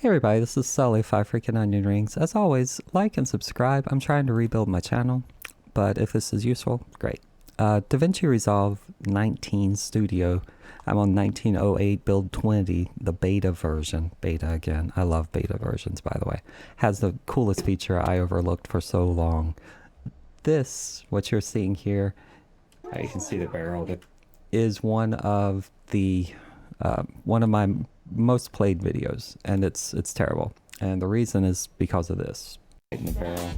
Hey everybody, this is Sully, 5 freaking onion rings. As always, like and subscribe. I'm trying to rebuild my channel, but if this is useful, great. DaVinci Resolve 19 Studio. I'm on 1908 build 20, the beta version. Beta again. I love beta versions, by the way. Has the coolest feature I overlooked for so long. This, what you're seeing here, you can see the barrel, is one of my most played videos, and it's terrible, and the reason is because of this. In the barrel.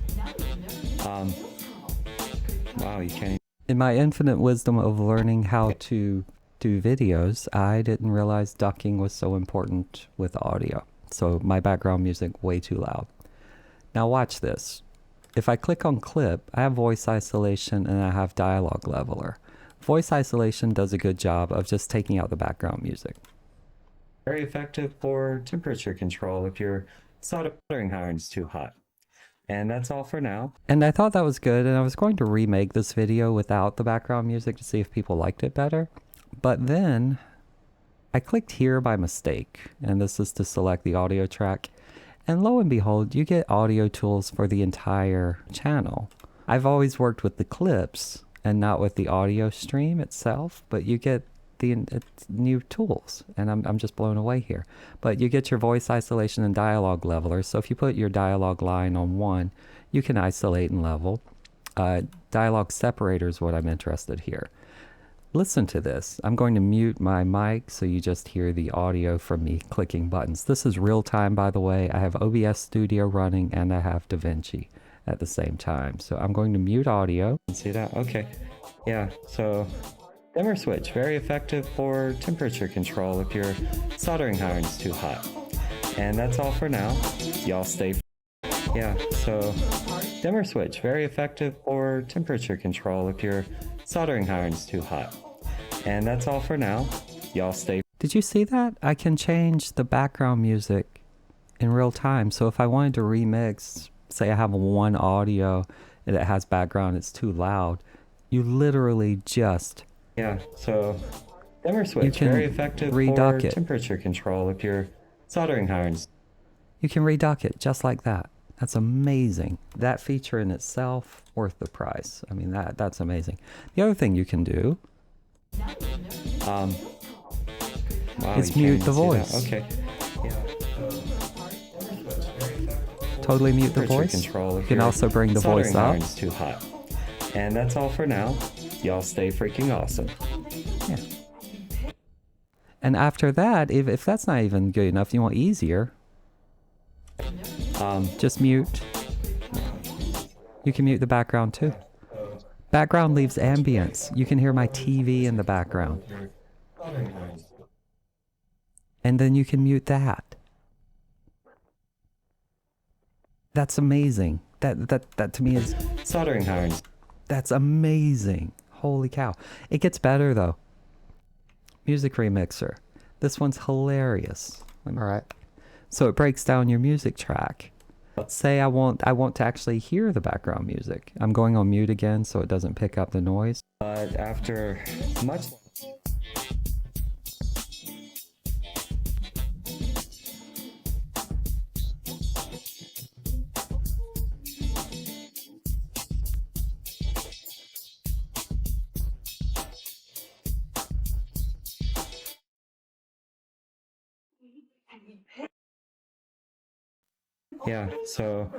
Wow, you can't. In my infinite wisdom of learning how to do videos, I didn't realize ducking was so important with audio. So my background music way too loud. Now watch this. If I click on clip, I have voice isolation and I have dialogue leveler. Voice isolation does a good job of just taking out the background music. Very effective for temperature control if your soldering iron is too hot. And that's all for now. And I thought that was good, and I was going to remake this video without the background music to see if people liked it better. But then I clicked here by mistake, and this is to select the audio track. And lo and behold, you get audio tools for the entire channel. I've always worked with the clips and not with the audio stream itself, but you get the new tools, and I'm just blown away here. But you get your voice isolation and dialogue leveler. So if you put your dialogue line on 1, you can isolate and level. Dialogue separator is what I'm interested here. Listen to this. I'm going to mute my mic so you just hear the audio from me clicking buttons. This is real time, by the way. I have OBS Studio running and I have DaVinci at the same time. So I'm going to mute audio. See that? Okay. Yeah, so dimmer switch, very effective for temperature control if your soldering iron is too hot. And that's all for now. Y'all stay. Yeah, so dimmer switch, very effective for temperature control if your soldering iron is too hot. And that's all for now. Y'all stay. Did you see that? I can change the background music in real time. So if I wanted to remix, say I have one audio and it has background, it's too loud, you literally just so dimmer switch, very effective for temperature control if your soldering irons. You can reduck it just like that. That's amazing. That feature in itself worth the price. I mean, that's amazing. The other thing you can do is mute the voice. Okay. Totally mute the voice. You can also bring the voice up. Too hot. And that's all for now. Y'all stay freaking awesome. Yeah. And after that, if that's not even good enough, you want easier, just mute. You can mute the background too. Background leaves ambience. You can hear my TV in the background. And then you can mute that. That's amazing. That to me is soldering irons. That's amazing. Holy cow. It gets better though. Music remixer. This one's hilarious. Alright. So it breaks down your music track. Let's say I want to actually hear the background music. I'm going on mute again so it doesn't pick up the noise. But after much so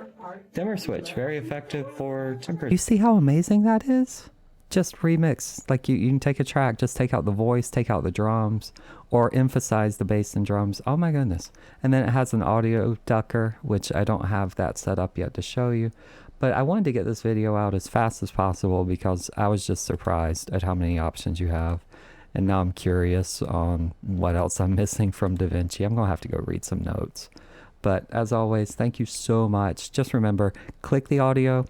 dimmer switch, very effective for temperature. You see how amazing that is? Just remix. Like you can take a track, just take out the voice, take out the drums, or emphasize the bass and drums. Oh my goodness. And then it has an audio ducker, which I don't have that set up yet to show you. But I wanted to get this video out as fast as possible because I was just surprised at how many options you have. And now I'm curious on what else I'm missing from DaVinci. I'm going to have to go read some notes. But as always, thank you so much. Just remember, click the audio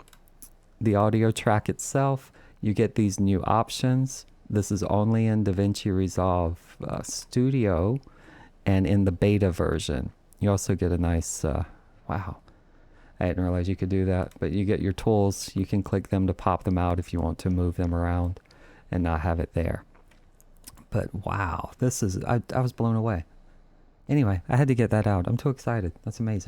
track itself. You get these new options. This is only in DaVinci Resolve Studio and in the beta version. You also get a nice, wow, I didn't realize you could do that. But you get your tools. You can click them to pop them out if you want to move them around and not have it there. But wow, this is, I was blown away. Anyway, I had to get that out. I'm too excited. That's amazing.